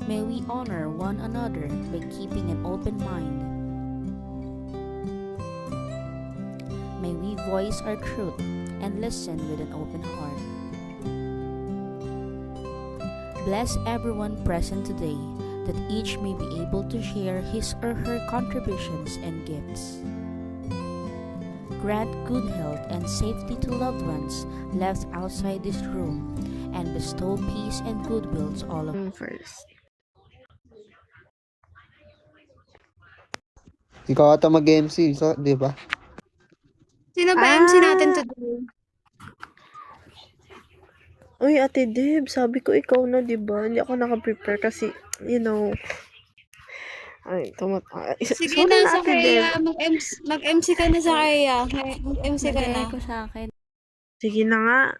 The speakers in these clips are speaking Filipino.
May we honor one another by keeping an open mind. May we voice our truth and listen with an open heart. Bless everyone present today, that each may be able to share his or her contributions and gifts. Grant good health and safety to loved ones left outside this room, and bestow peace and goodwill to all of us. First. Ikaw ata mag-MC, so, di ba? Sino ba MC natin today? Uy, Ate Deb, sabi ko ikaw na, di ba? Hindi ako naka-prepare kasi, you know, ay, Sige sorry na na, sa Ate Deb. kaya, mag-MC ka na sa kaya. Mag-MC ka na. Nagaya ko sa akin. Sige na nga.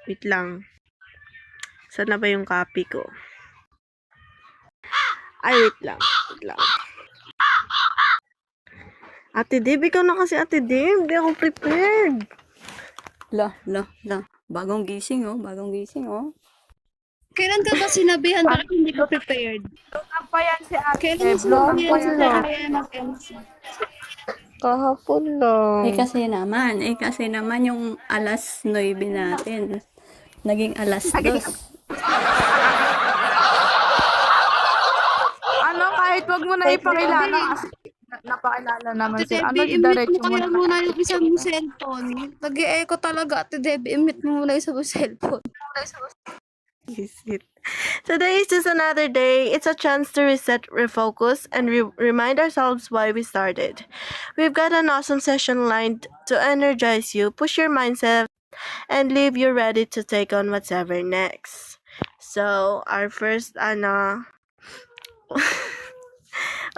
Wait lang. Saan na ba yung copy ko? Ay, wait lang. Wait lang. Ate Deb, ikaw na kasi, Ate Deb. Hindi ako prepared. La. Bagong gising, oh. Kailan ka ba sinabihan? Bakit hindi ka prepared? pa yan si Ate Kailan mo Deb. sinabihan sa lang. kaya mag-MC? Kahapon lang. Kasi naman yung alas 9 natin. Naging alas 2. Ano, kahit wag mo na ipakilala kasi napakilala naman Ate sila. Ano, Debbie, imit diretso mo mo kaya na. muna yung isang cellphone. Nag-e-echo talaga, Ate Debbie. Imit mo muna yung isang cellphone. Today is just another day. It's a chance to reset, refocus, and remind ourselves why we started. We've got an awesome session lined to energize you, push your mindset, and leave you ready to take on whatever next. So, our first,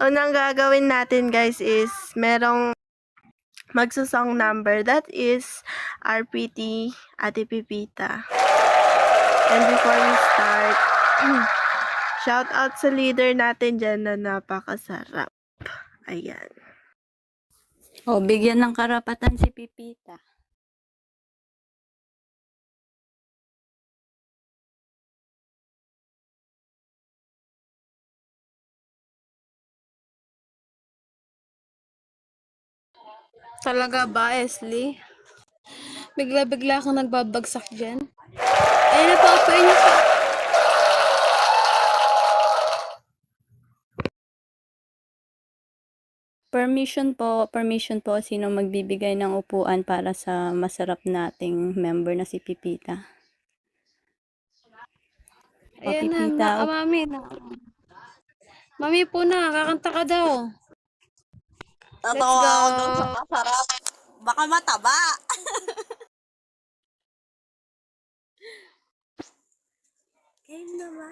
unang gagawin natin, guys, is merong magsusong number. That is RPT, Ate Pipita. And before we start, shout out sa leader natin dyan na napakasarap. Ayan. O, bigyan ng karapatan si Pipita. Talaga ba, Esli? Bigla-bigla kang nagbabagsak dyan. Ayun na po, upuin niyo po. Permission po sino magbibigay ng upuan para sa masarap nating member na si Pipita. Ayan na, Pipita, mami na. Mami po na, kakanta ka daw. Let's Natawa go. ako doon sa masarap. Baka mataba. Game na ba?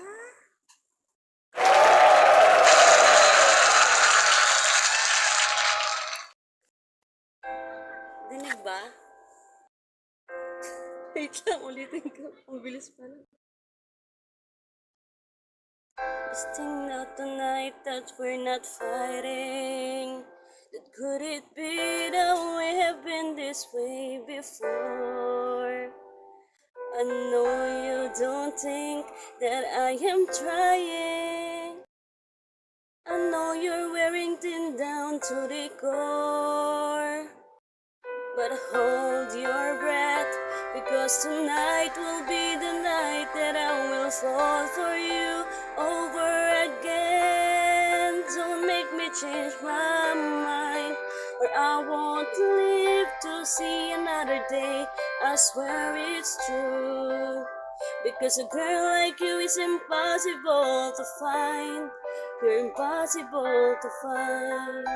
Dinig ba? Wait lang, ulitin ko. Ang bilis pa lang. This thing now tonight that we're not fighting. That could it be that we have been this way before? I know you don't think that I am trying. I know you're wearing thin down to the core. But hold your breath, because tonight will be the night that I will fall for you over again. Don't make me change my mind, or I won't live to see another day. I swear it's true, because a girl like you is impossible to find. You're impossible to find.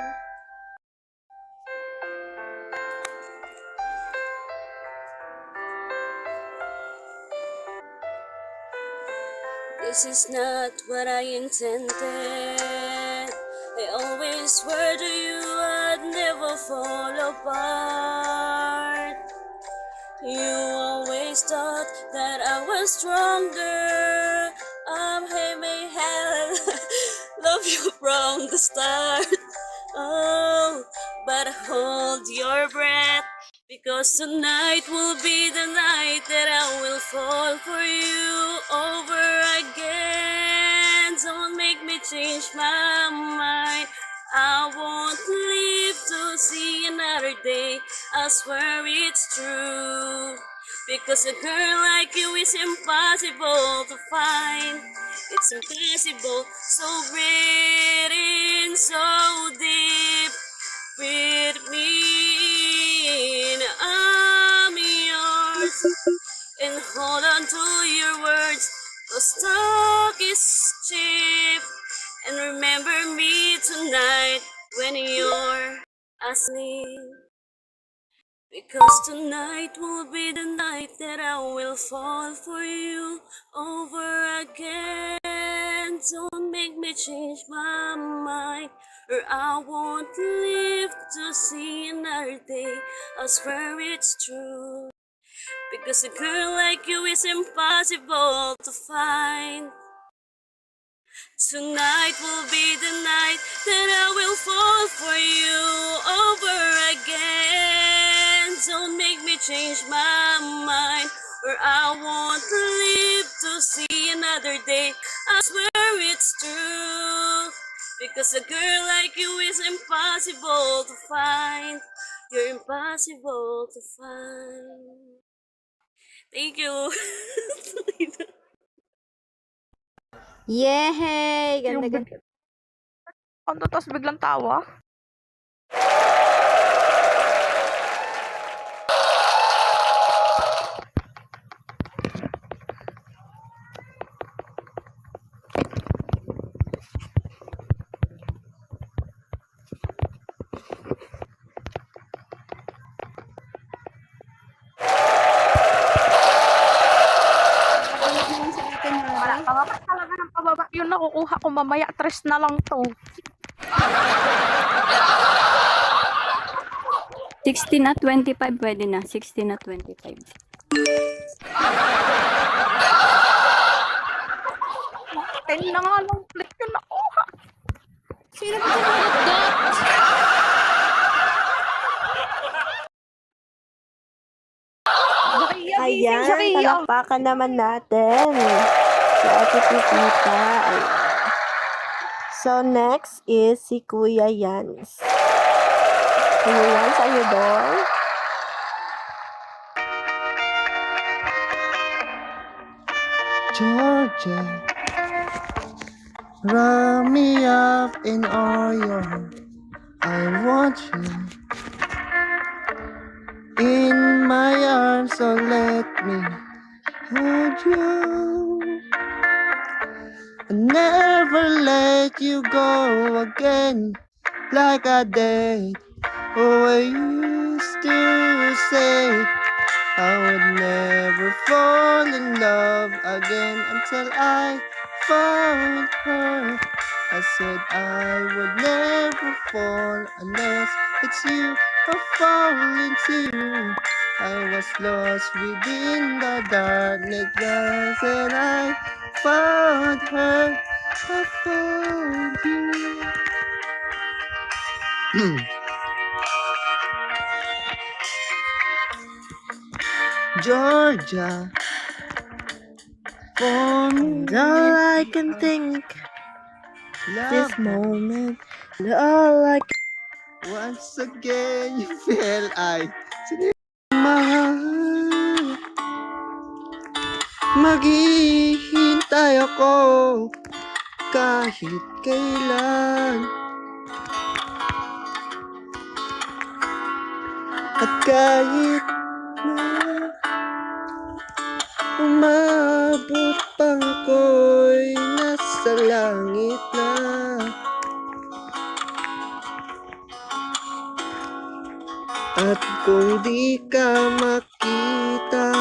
This is not what I intended. I always swear to you I'd never fall apart. You always thought that I was stronger. May have love you from the start. Oh, but hold your breath, because tonight will be the night that I will fall for you over again. I swear it's true. Because a girl like you is impossible to find. It's impossible, so written so deep with me. And I'm yours. And hold on to your words, 'cause talk is cheap. And remember me tonight when you're asleep. Because tonight will be the night that I will fall for you over again. Don't make me change my mind, or I won't live to see another day. I swear it's true. Because a girl like you is impossible to find. Tonight will be the night that I will fall for you over again. Don't make me change my mind, or I won't live to see another day. I swear it's true. Because a girl like you is impossible to find. You're impossible to find. Thank you. Yay! Yung Ganda-ganda. ano, tapos biglang tawa. Wala pababa talaga ng pababa. Yung nakukuha ko mamaya, 3 na lang to. 16 at 25 pwede na. 16 at 25. 10 na nga lang plate yung nakuha. Sino ba ito? Ayan, palakpakan naman natin. Si Ate Pipita. Ayan. So, next is si Kuya Yans. Kuya Yans, are you there? Georgia, wrap me up in all your arms. I want you in my arms, so let me hold you. I'll never let you go again like I did. Oh, I used to say I would never fall in love again until I found her. I said I would never fall unless it's you I fall into. I was lost within the darkness and I found her. I found you. Georgia, for me, And all I can think this moment, and all I can once again you feel I mahal. Maghihintay ako kahit kailan. At kahit na umabot pang ko'y nasa langit na. At kung di ka makita,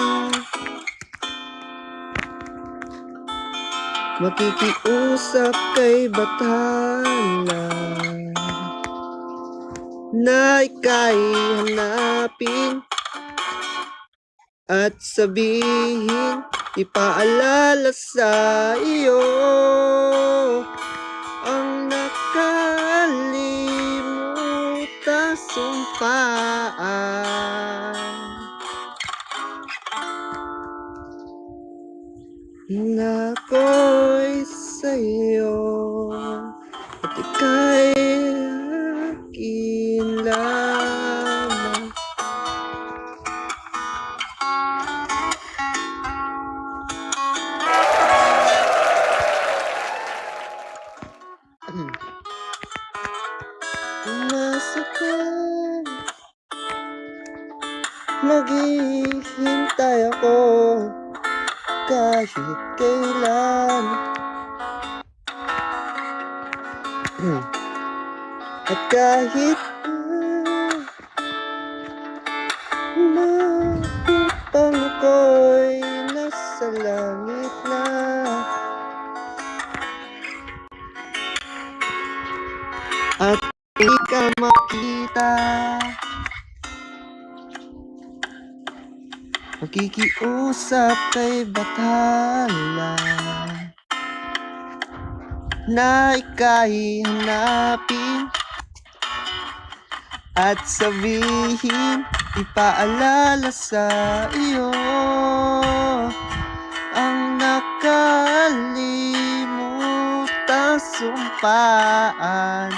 makikiusap kay Bathala na ika'y hanapin at sabihin, ipaalala sa iyo ang nakalimutan sumpaan na ako'y sa'yo at ika'y akin lamang. minsan. At kahit upang ako'y nasa langit na, at di ka makita, makikiusap kay bathala na ika'y hanapin at sabihin, ipaalala sa iyo ang nakalimutang sumpaan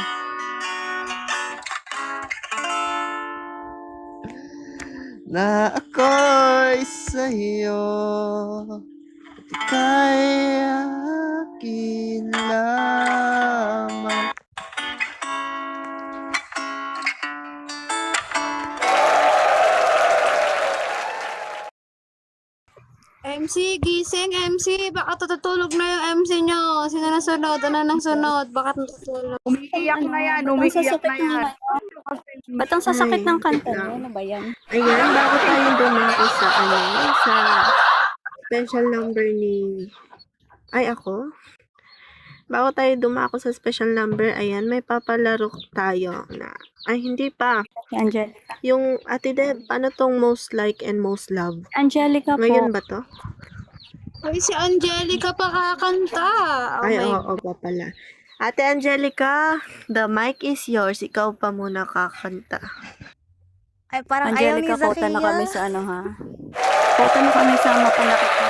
na ako'y sa'yo at ika'y akin lamang. MC, gising, MC. Baka tutulog na yung MC nyo. Sino na sunod? Ano nang sunod? Baka tutulog. Umiiyak na yan, Ba't ang umiiyak sasakit na ng yan. Ba't ang sasakit ng kanta Ay, niyo? Ano ba yan? Ayan, bago tayo dumako sa sa special number ni... Ay, ako? Bago tayo dumako sa special number, ayan, may papalaro tayo na... Ay, hindi pa. Si Angelica. Yung, Ate Deb, ano tong most like and most love? Angelica po. Ngayon ba to? Ay, si Angelica pa kakanta. Oh Ay, my oo pa pala. Ate Angelica, the mic is yours. Ikaw pa muna kakanta. Ay, parang ayaw ni Angelica, quota na Zakia. kami sa ano ha? Quota na kami sa mapanakit ko.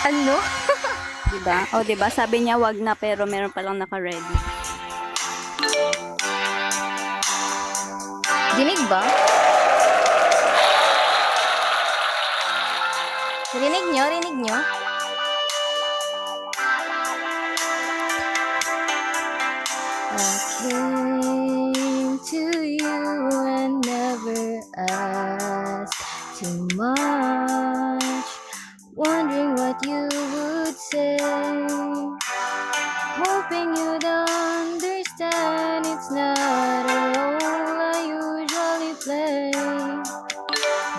Ano? Diba? O diba? Sabi niya wag na pero meron palang naka-ready. Dinig ba? Rinig nyo? Rinig nyo? I came to you and never asked too much, wondering what you would say, hoping you'd understand it's not a role I usually play.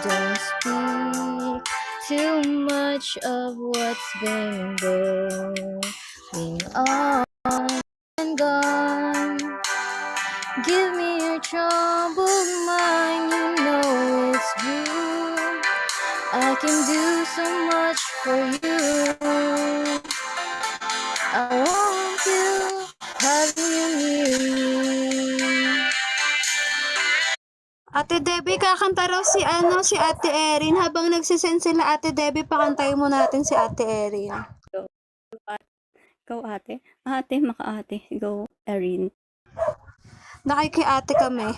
Don't speak too much of what's been going on and gone. Give me your troubled mind, you know it's true. I can do so much for you. I want you, having you near me. Ate Debbie, kakanta raw si Ate Erin. Habang nagsisend sila Ate Debbie, pakantayin mo natin si Ate Erin. Go ate. Ate, maka-ate. Go, Erin. Nakiki-ate kami.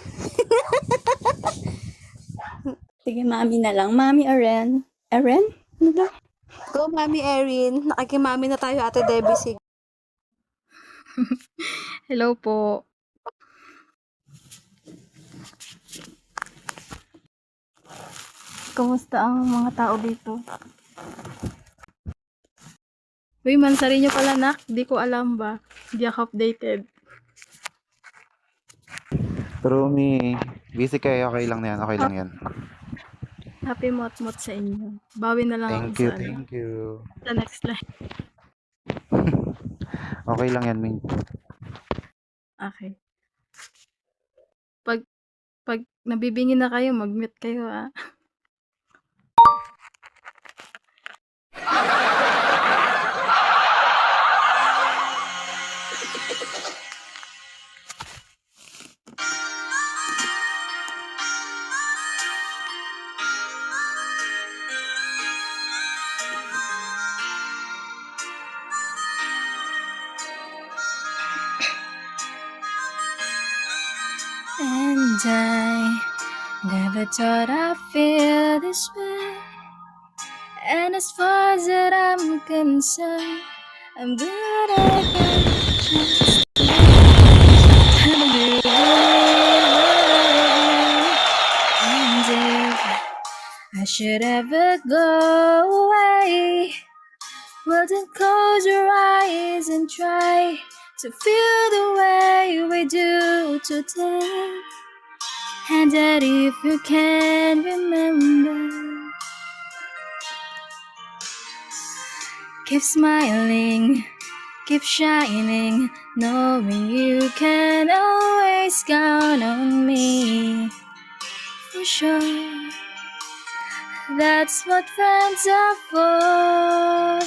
Sige, mami na lang. Mami, Erin. Erin? Ano lang? Go, Mami Erin. Nakikimami na tayo, Ate Debbie. Sige. Hello po. Kumusta ang mga tao dito? Uy, mansari nyo pala, nak. Di ko alam ba. Di ako updated. Rumi, busy kayo, okay lang yan, okay lang yan. Happy mot-mot sa inyo. Bawi na lang Thank ako you, sa, thank you. sa next live. Okay lang yan, Ming. Okay. Pag nabibingi na kayo, mag-mute kayo, ah. And I never thought I'd feel this way. And as far as that I'm concerned, I'm glad I got a chance to I'm should ever go away, well then close your eyes and try to feel the way we do today. And that if you can remember, keep smiling, keep shining, knowing you can always count on me. For sure, that's what friends are for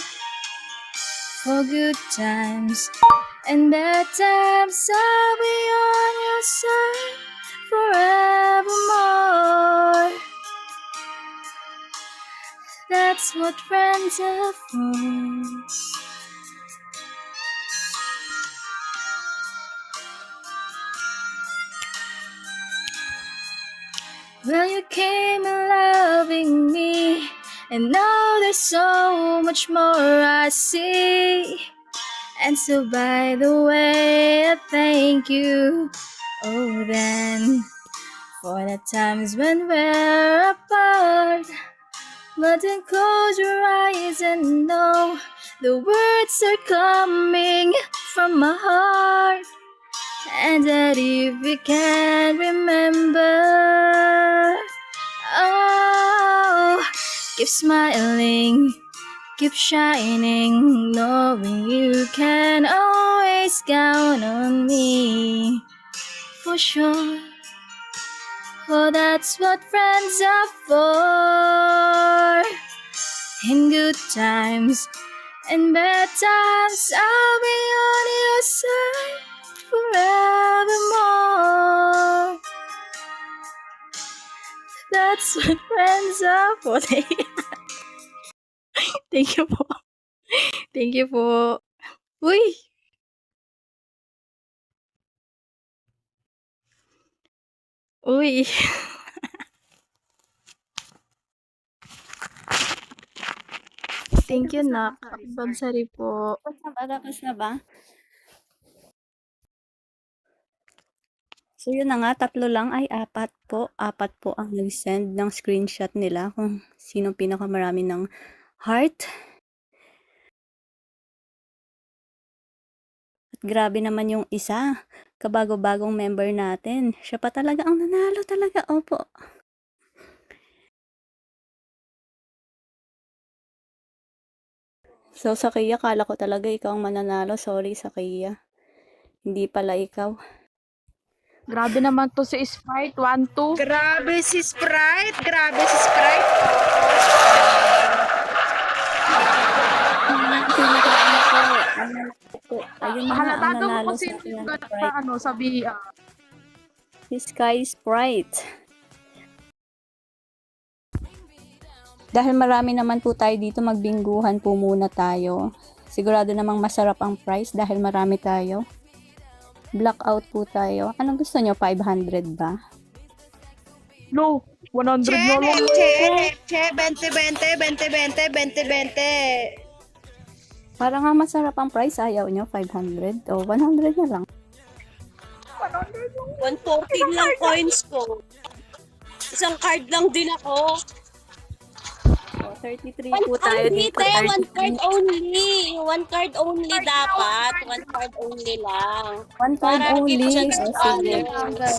good times and bad times. I'll be on your side forevermore. That's what friends are for. Well, you came in loving me, and now there's so much more I see. And so by the way, I thank you. Oh, then for the times when we're apart. But then close your eyes and know the words are coming from my heart. And that if you can remember, oh, keep smiling, keep shining, knowing you can always count on me. For sure, oh, that's what friends are for. In good times and bad times, I'll be on your side forevermore. That's what friends are for. Thank you po. Thank you po. Uy! Uy! Thank you, Nak. Bagsari po. Tapos na ba? So yun na nga, 3 lang ay 4 po. 4 po ang nag-send ng screenshot nila kung sino pinakamarami ng heart. At grabe naman yung isa, kabago-bagong member natin. Siya pa talaga ang nanalo talaga, opo. So Sakia, kala ko talaga ikaw ang mananalo. Sorry Sakia. Hindi pala ikaw. Grabe naman to si Sprite. 1-2. Grabe si Sprite! Grabe si Sprite! Ayun na nga ang Halatado mo nanalo kung sa sino atin yung ng gano'n Sprite. sa, ano, sa BR. Si Sky Sprite. Dahil marami naman po tayo dito, magbingguhan po muna tayo. Sigurado namang masarap ang price dahil marami tayo. Blackout po tayo. Anong gusto nyo? 500 ba? No, 100 na lang. Che, 20-20, 20-20, 20-20. Para nga masarap ang price, ayaw nyo? 500? O 100 na lang. 114 lang coins ko. Isang card lang din ako. O 33 po tayo dito. One card only. One card only dapat. One card only lang. One card Para only. give chance to O, sige. others.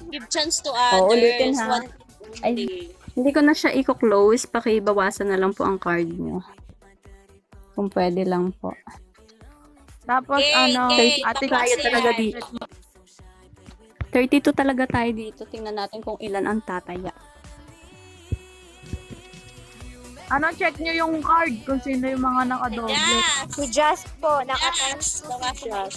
Give chance to O, ulitin others. ha. One card only. Hindi ko na siya i-close. Pakibawasan na lang po ang card nyo. Kung pwede lang po. Tapos, ano, Ate tayo talaga dito. 32 talaga tayo dito. Tingnan natin kung ilan ang tataya. ano, check nyo yung card kung sino yung mga nakadoble. Yes. Si Just po, Yes. Nakasya.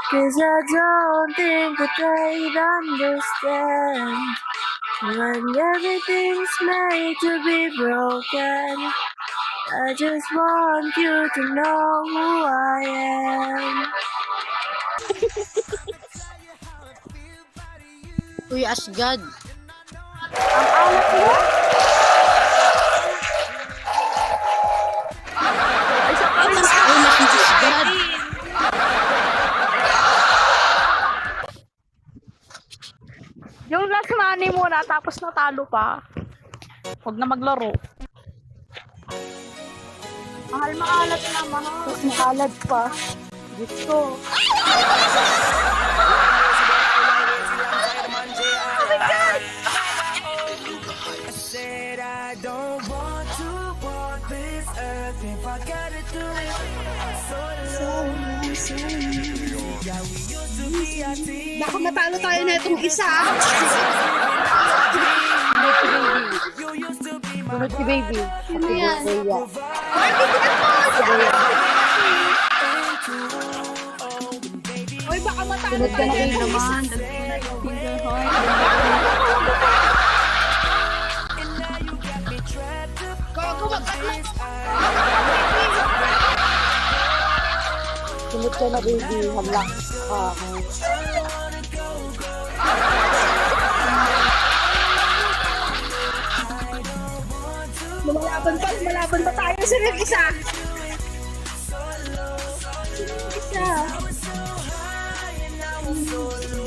Cause I don't think that they'd understand when everything's made to be broken. I just want you to know who I am. Uy, Asgad. Ang alat mo? Isa pa rin. Uy, Asgad. Yung last money muna, tapos natalo pa. Huwag na maglaro. Mahal makalat na, mahal. Tapos makalat pa. Gusto. Baka matalo tayo na itong isa. Sunod si baby. Ano yan? Uy, baka matalo Sunod ka tayo na na baby itong isa. naman. Finger heart. Gago, mag-atlas. Sunod ka na baby. Hamlak. Lumalaban pa tayo sa rin isa. Isa.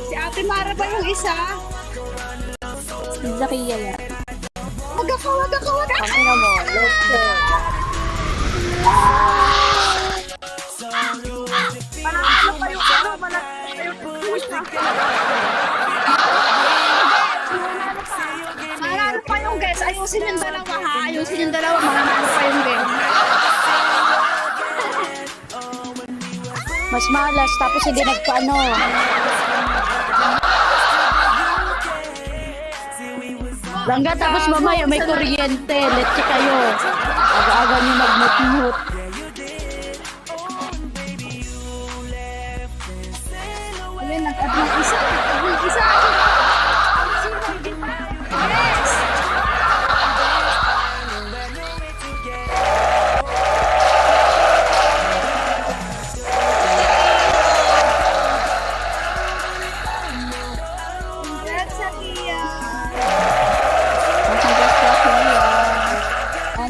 Si Ate Mara ba yung isa? Si Zakia yan. Wag ako. Pangina mo. Let's go. Manalo pa yung ano. Manalo pa yung guys. Ayusin yung dalawa ha. Ayusin yung dalawa. Manalo pa yung guys. Mas malas. Tapos hindi nagpaano. Langga, tapos mamaya may kuryente. Let's kayo. Aga-aga nyo mag-mute-mute. Ulit, nag-add ng isa. Yes! Congrats, Zakia.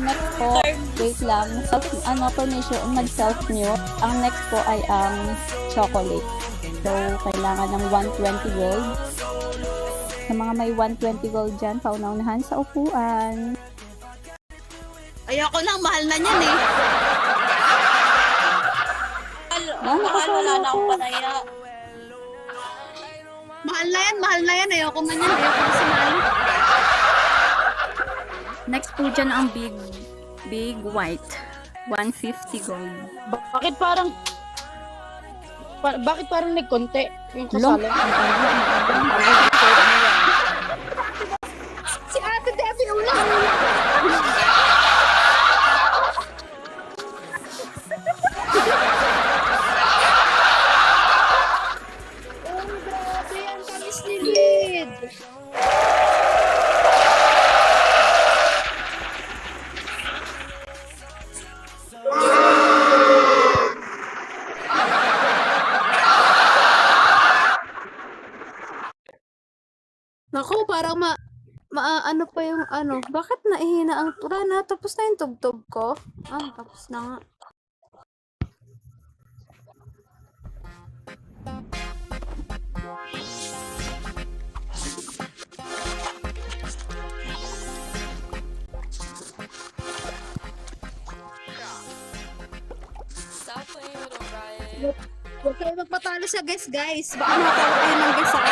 Next po, wait lang. Permission mag-self-mute. Ang next po ay ang chocolate. So, kailangan ng 120 gold. Sa mga may 120 gold dyan, pauna-unahan sa upuan. Ayoko lang, mahal na niyan eh. Wala na akong panaya. Mahal na yan. Ayoko na niyan. Ayoko na si mahal. Next po dyan ang big white. 150 gold. Bakit parang nagkonti yung Long. kasali? Si Ate Debbie ulang. Oh, grabe yan. Tamis ni Lid. Naku, parang ano pa yung ano. Bakit naihina ang tura na? Tapos na yung tugtog ko. Tapos na nga. Huwag kayo magpatalo sa guys. Baka matalo kayo ng guys ha.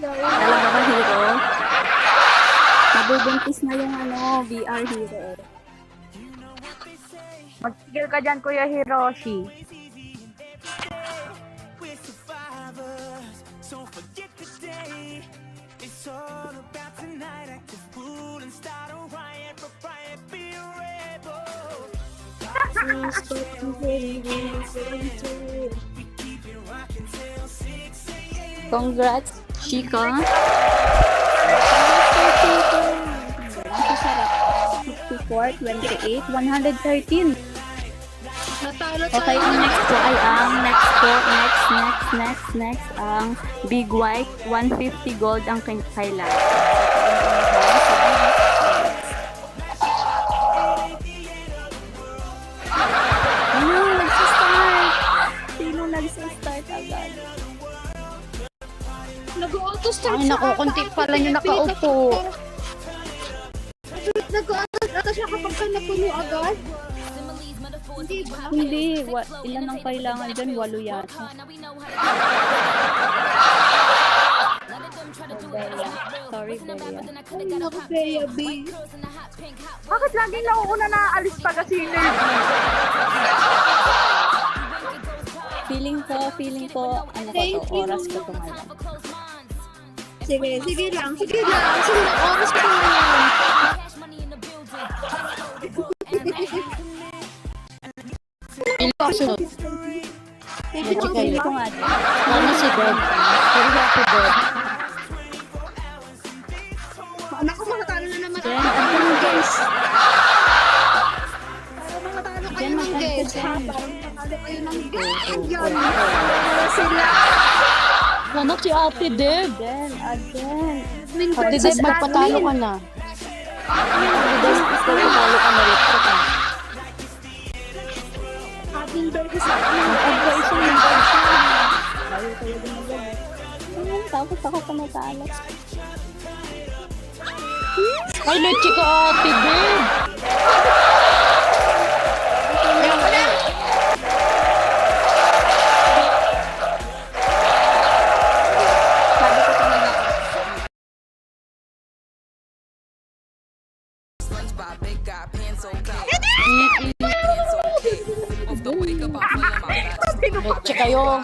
Talaga ba, hero? Nabubuntis na yung VR hero. Magsigil ka dyan, Kuya Hiroshi. Congrats, Chica. 64, 28, 113. Natalo tayo. Okay, ang next po ay ang next ang big white, 150 gold ang kailangan. Ay, naku, konti pa lang yung nakaupo. Nag-aaral ata siya kapag ka napuno agad. Hindi ba? Hindi, ilan ang kailangan dyan? 8 yata. Bella. Sorry, Bella. Ay, naku, Bea, B. Bakit laging nauuna na aalis pa kasi Feeling ko, ano ko Thank to, you. oras ko to ngayon. Sige lang. Sige lang, oras ko na yan. Sunod. Let's kayo. Feeling ko nga din. Ano si Deb? Pero si Deb. Naku, makatalo na naman. Jen, ano guys? Makatalo kayo Jen, ng maganda guys. Jen. Makatalo kayo ng guys. Yan. Sila. Ano si Ate Deb? Again. Ate Deb, magpatalo ka na. Ate Deb, magpatalo ka na ulit. Ating versus Mag-advise yung Ayaw kayo gumagal. Tapos ako pa natalo. Ay, leche ka Ate Deb. Leche kayo.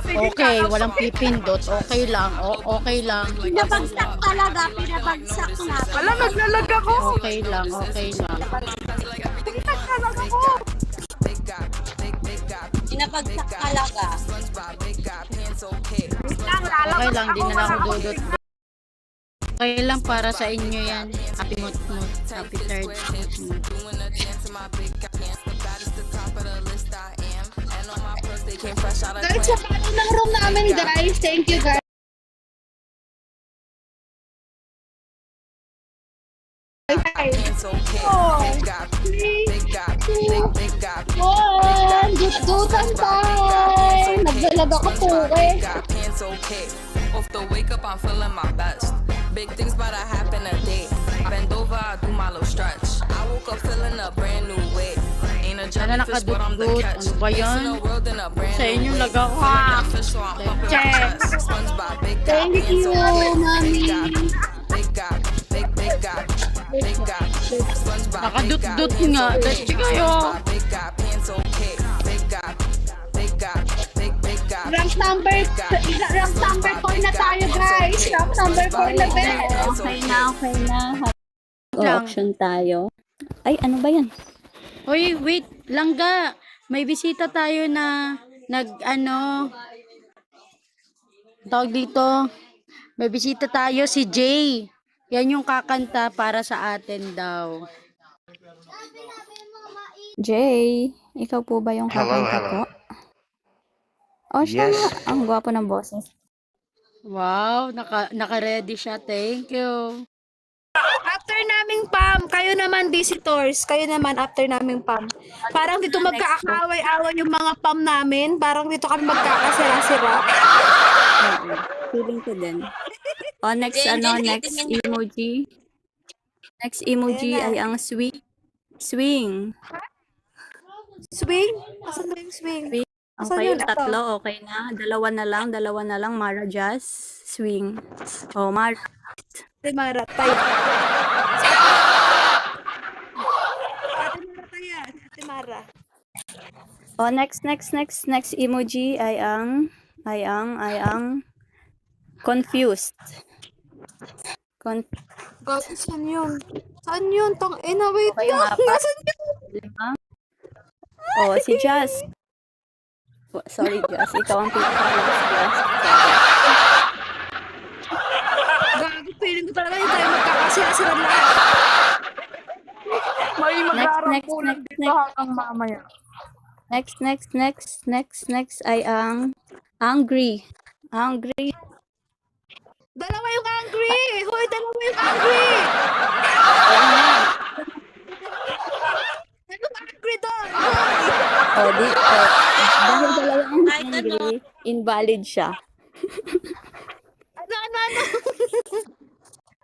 Okay, walang pipindot. Okay lang. Okay lang. Pinabagsak talaga, pinabagsak na. Wala, naglalag ako. Okay lang. Okay lang. Pinabagsak talaga. Okay lang. Di na lang ako dudot. Okay lang para sa inyo yan. Happy mut-mut. Happy third mut-mut. Guys, sa paano ng room namin, guys. Thank you, guys. Dutan time! Nagdalag ako po eh. Off the wake up, I'm feeling my best. Big things about to happen a day. Bend over, I do my little stretch. I woke up feeling a brand new way. Ain't a Sana jellyfish, but I'm the nakadudot. catch. Ano ba yan? Facing the world in a brand Sa new inyong way. lagawa. Fish, so I'm pumping my Check. chest. SpongeBob, big guy, Thank being you, so quick. mommy. Big guy, big guy, big guy. SpongeBob, big guy, Nakadudot being nga. so Leche quick. kayo. SpongeBob, big guy, being so quick. Big guy, big guy, big guy. Rank number 4 na tayo, guys. Rank number 4 na, Ben. Okay na. Auction tayo. Ay, ano ba yan? Hoy, wait. Langga. May bisita tayo na tawag dito. May bisita tayo si Jay. Yan yung kakanta para sa atin daw. Jay, ikaw po ba yung kakanta po? Oh, siya Yes. nga. Ang gwapo ng boses. Wow, naka-ready siya. Thank you. After naming PAM, kayo naman visitors, kayo naman after naming PAM. Parang dito magkaakaway-away yung mga PAM namin, parang dito kami magkakasira-sira. Feeling ko din. Oh, next emoji. Next emoji ay ang swing. Swing? Asan na yung swing? Asan Okay, yun? Ito. tatlo, okay na. Dalawa na lang. Mara Jazz, swing. Oh, Mara. Ate Mara, tayo. Ate Mara. Oh, next emoji ay ang confused. Gago, saan yun? Saan yun? Wait Okay, yung lang. apat. Nasaan yun? 5. Oh, si Jazz. Oh, sorry, Jazz. Ikaw ang pinaka-last, Jazz. Gago, feeling ko talaga yung tayo magkakasira-sira lahat. May maglarampulan dito hanggang mamaya. Next ay ang angry. Dalawa yung angry! Hoy, dalawa yung angry! Anong angry doon? Hoy! Oh, dahil dalawa ang angry, invalid siya. Ano?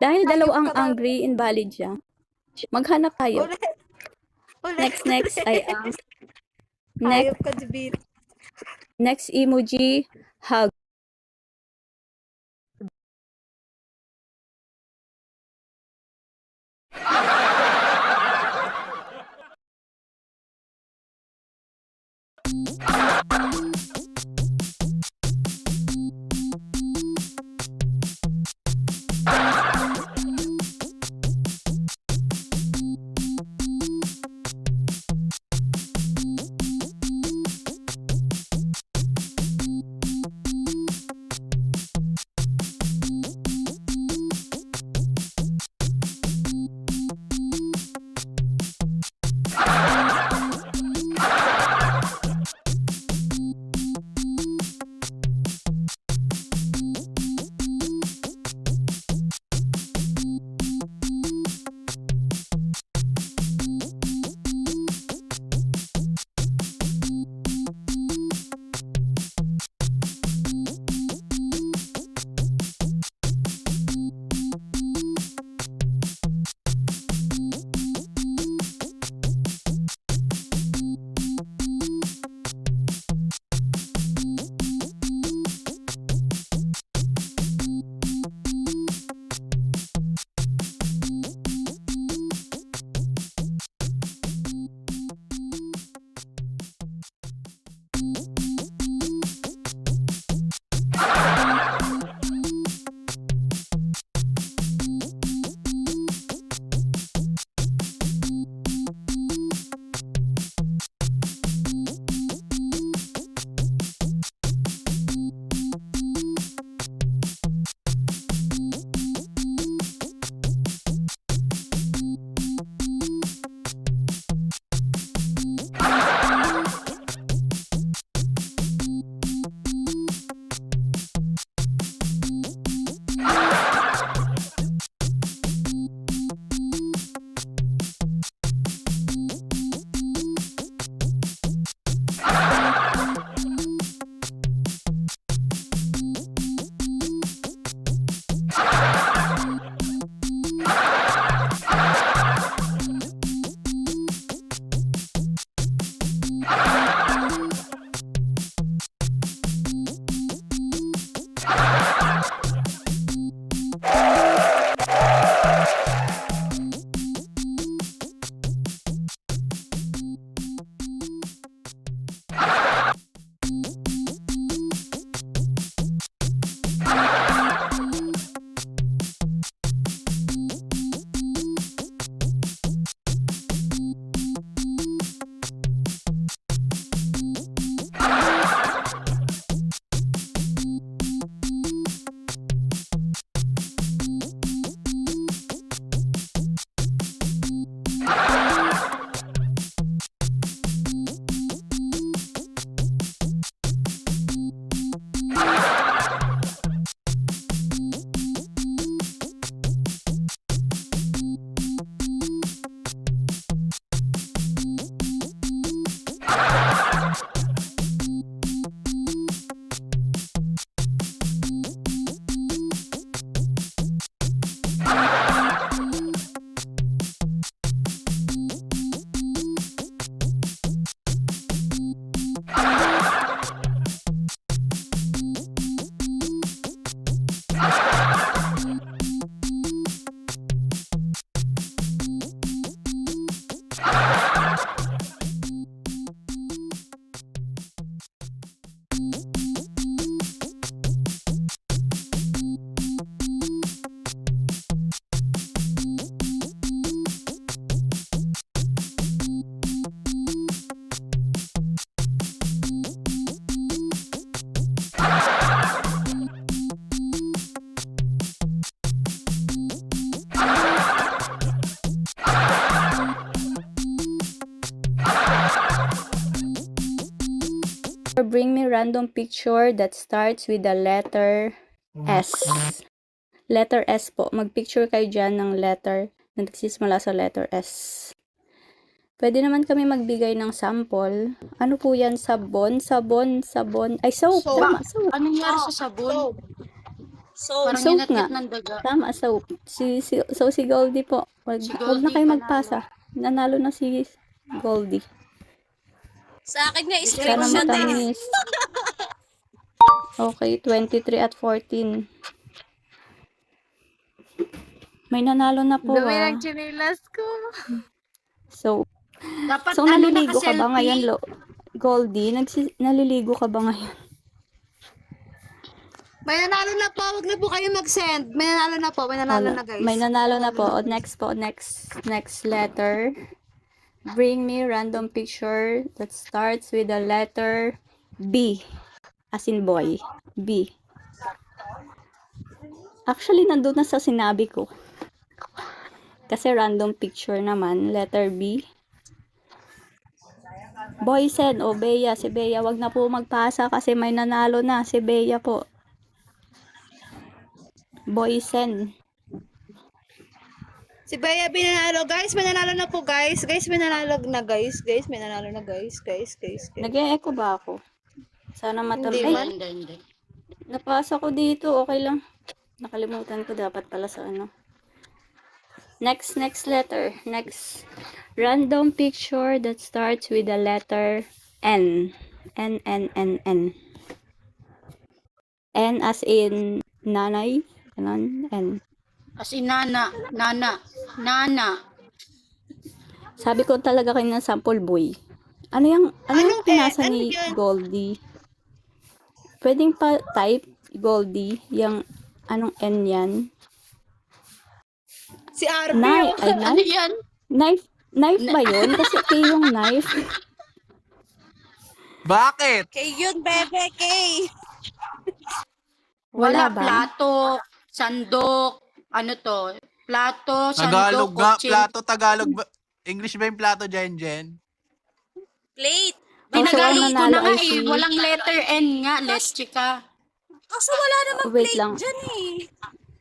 Dahil dalawang Hayop ka ba? angry, invalid siya. Maghanap tayo. Ulit. Next ay ang Hayop ka, Jibit. next emoji, hug. Or bring me random picture that starts with the letter S. Letter S po. Mag-picture kayo dyan ng letter na nagsisimula sa letter S. Pwede naman kami magbigay ng sample. Ano po yan? Sabon? Ay, soap. Soap. Tama, soap. Anong nangyari sa sabon? So, Parang Soap nga. inat-inat ng daga. Tama, soap. Si Goldie po. Wag Si na Goldie kayo panalo. magpasa. Nanalo na si Goldie. sa akin nga, Sana screenshot eh. matamis. Okay, 23 at 14. May nanalo na po chinilas ko. So, Dapat so ano naliligo ka ba naka-selfie? ngayon, Goldie? Naliligo ka ba ngayon? May nanalo na po. Huwag na po kayo mag-send. May nanalo na po. May nanalo na, guys. May nanalo na po. Next po, next letter. Bring me random picture that starts with the letter B. As in boy. B. Actually, nandun na sa sinabi ko. Kasi random picture naman, letter B. Boysen o Bea, si Bea, wag na po magpasa kasi may nanalo na, si Bea po. Boysen. Si Bea binanalo. Guys, may nanalo na po, guys. Guys, may nanalo na, guys. Guys, may nanalo na, guys. Guys. Nag-e-echo ba ako? Sana Hindi Ay, man. Hindi. napasa ko dito, okay lang. Nakalimutan ko dapat pala sa ano. Next letter. Next. Random picture that starts with the letter N. N. N as in nanay. Ganon. N. As in nana. Sabi ko talaga kayo ng sample boy. Ano yung pinasa Ano ni yan? Goldie? Pwedeng pa type Goldie yung anong N yan? Si Arby. Ano yan? Knife ba yun? Kasi K yung knife. Bakit? Kay yun, bebe, kay. Wala Wala, ba? plato, sandok, ano to? Plato, sandok, Tagalog nga, kotse. plato, Tagalog ba? English ba yung plato, Jen? Plate. Binagalog ko nanalo na nga ay eh. si- Walang letter N nga. Leche ka. Kaso wala namang Wait plate lang. dyan eh.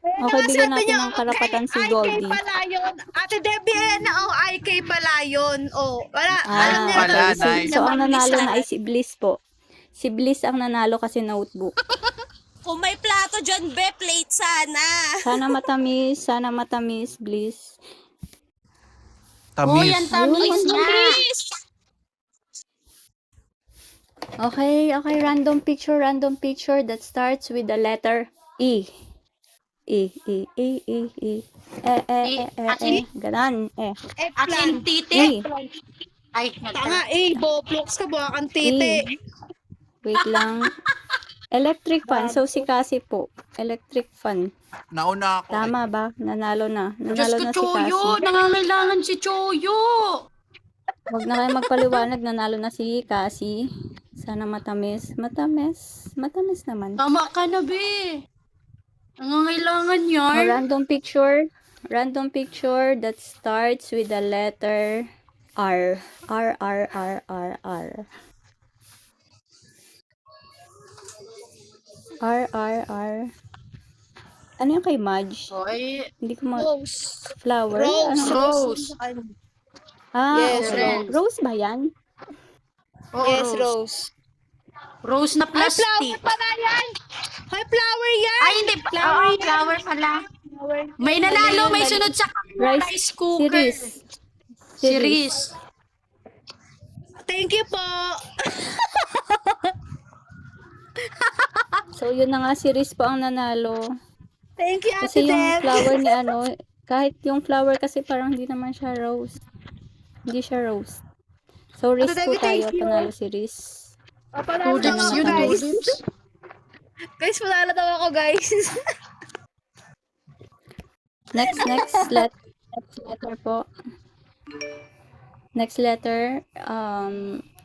Okay, bigyan natin ng karapatan si Goldie. IK pala yun. Ate Debbie, IK pala yun. Wala. Alam niya Wala, na. nice. So, ang nanalo na ay si Bliss po. Si Bliss ang nanalo kasi notebook. Kung may plato dyan, be, plate sana. Sana matamis, Bliss. Oh, yan tamis Ayun. niya. Okay, random picture that starts with the letter E. E. Ganon. As in titi. E. Ay, Tanga Boblox ka ba? Ang titi. Wait lang. Electric fan. So, si Cassie po. Electric fan. Nauna ako. Tama ba? Nanalo na. Diyos Nanalo ko, na si Choyo. Cassie. Nangangailangan si Choyo. Huwag na kayo magpaliwanag. Nanalo na si Cassie. Sana matamis. Matamis naman. Tama ka na, be. Nangangailangan A yan. random picture that starts with the letter R. R. Ano yung kay Madge? Oy, Hindi ko Rose. flower? Rose. Ano? Rose. Yes, Okay. Rose ba yan? Oo, Yes, Rose. Rose. Rose na Ay, flower plastic. pala yan. Ay, flower yan. Ay, hindi. Flower pala. May nanalo, may sunod sa rice Si cooker. Riz. Si Riz. Thank you po. So, yun na nga, si Riz po ang nanalo. Thank you, Ate Kasi yung Deb. flower ni kahit yung flower kasi parang hindi naman siya rose. Hindi siya rose. So, Riz Ate po Debbie, thank tayo. you. Panalo si Riz. Panalo daw Tulips ako, yun, guys. tulips. Guys, panalo daw ako, guys. Next letter po. Next letter,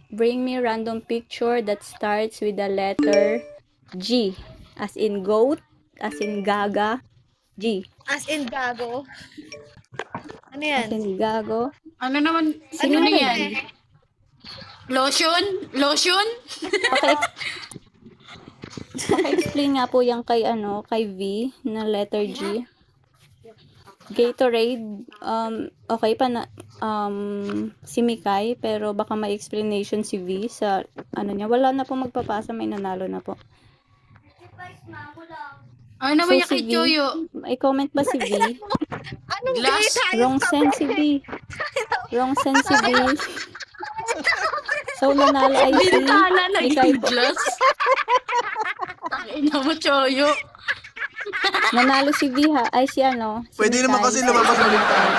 bring me random picture that starts with the letter G. As in goat, as in gaga, G. As in gago. Ano As yan? in gago. Ano naman? Sino Ano ba yan? Lotion? Paki-explain nga po yung kay V na letter G. Gatorade, okay pa na, si Mikay, pero baka may explanation si V sa, ano niya, wala na po magpapasa, may nanalo na po. Ano naman yung si kay V, Choyo? may comment ba si V? Anong Glass? grade tayo? Wrong sense si V. Wrong sense si V. So, nanalo ay si Bintana na Mikay yung po. glass. Ina mo, Choyo. Nanalo si V ha, ay si ano, si Pwede naman Mikay. kasi lumabas ng bintana.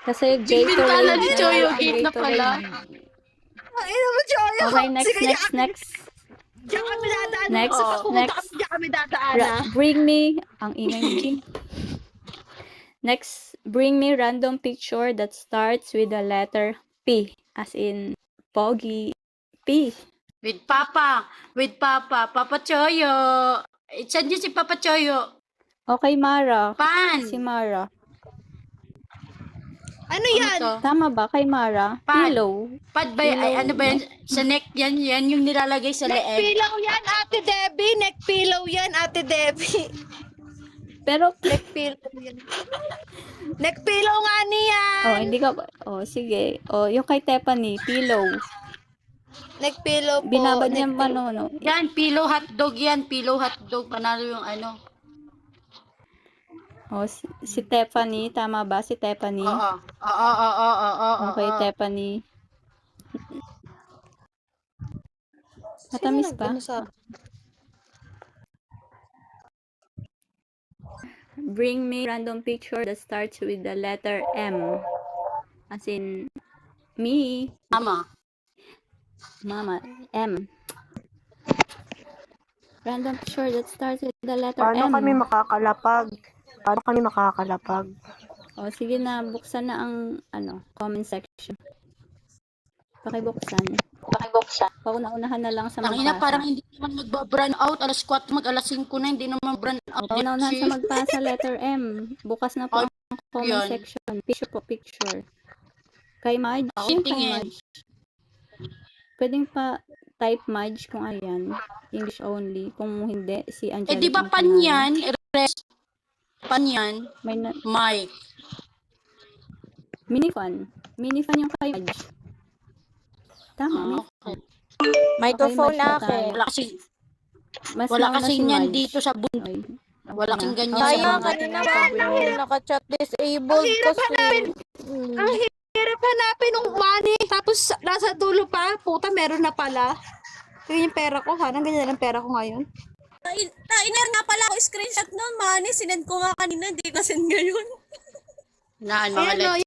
Kasi Bintana ni Choyo, ang gate na pala. Ay, naman, Choyo. Okay, next. Diyan kami dadaan. Next, Pumunta next. kami, diyan kami dadaan. Bring me, ang ingay mo, Jim. Next, bring me random picture that starts with the letter P, as in Pogi P. With Papa. Papa Choyo. Saan yun si Papa Choyo? Okay, Mara. Pan. Si Mara. Ano yan? to? Tama ba kay Mara? Pan. Pillow. Pad ba yan? Ay, ano ba yan? Sa neck yan yung nilalagay sa Neck leeg. pillow yan, Ate Debbie. Neck pillow yan, Ate Debbie. Pero, Neck pillow yan. Neck pillow nga niya. hindi ka ba? Sige. Yung kay Tepani, pillow. Neck pillow po. Binabad niya neck ano, no? Yan, pillow hotdog yan. Pillow hotdog. Panalo yung ano. Si Tepani, tama ba? Si Tepani? Oo. Okay, Tepani. Matamis pa? Bring me random picture that starts with the letter M. As in, me, Mama. M. Random picture that starts with the letter Paano M. kami makakalapag? Sige na, buksan na ang comment section. Pakibuksan. Pauna-unahan na lang sa Tangina, magpasa. parang hindi naman magba-brand out. Alas 4, alas 5 na, hindi naman brand out. Pauna-unahan sa magpasa, letter M. Bukas na po ang comment Yan. section. Picture. Kay Madge. Ako Kay tingin. Madge. Pwedeng pa type Madge kung ayan. English only. Kung hindi, si Angelica. Di ba ang pan panalo. yan? Pan yan? Mike. Minifan yung kay Madge. Tama. Okay. Microphone na akin. Wala kasing yan dito sa Ay, Wala kasing ganyan Kaya sa kanina naka-chat disabled Ang hirap hanapin ng money. Tapos nasa dulo pa. Puta, meron na pala. Tingnan yung pera ko. Hanang ganyan na lang pera ko ngayon. Iner nga pala ako screenshot nun, Manny. Sinend ko nga kanina, hindi ko send ngayon. na ano, Ayan, no,